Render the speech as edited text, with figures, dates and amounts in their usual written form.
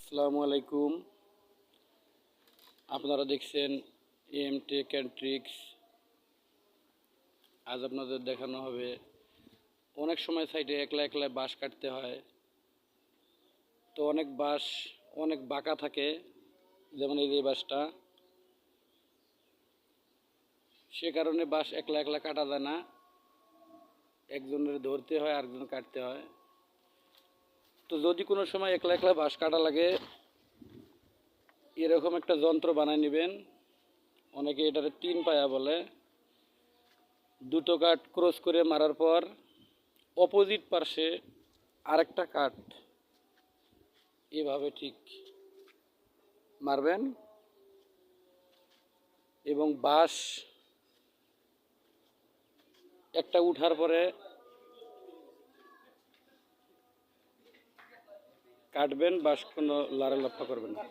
আসসালামু আলাইকুম। আপনারা দেখছেন এম টেক অ্যান্ড ট্রিক্স। আজ আপনাদের দেখানো হবে অনেক সময় সাইডে একলা একলা বাঁশ কাটতে হয়। তো অনেক বাঁশ অনেক বাঁকা থাকে, যেমন এই যে বাঁশটা, সে কারণে বাঁশ একলা একলা কাটা যায় না, একজনের ধরতে হয় আরেকজন কাটতে হয়। তো যদি কোনো সময় একলা একলা বাঁশ কাটা লাগে, এরকম একটা যন্ত্র বানায় নেবেন। অনেকে এটারে 3 পায়া বলে। দুটো কাঠ ক্রস করে মারার পর অপোজিট পার্শ্বে আরেকটা কাঠ এভাবে ঠিক মারবেন এবং বাঁশ একটা উঠার পরে কাটবেন, বাঁশ কোনো লাড়ালাফা করবেন না।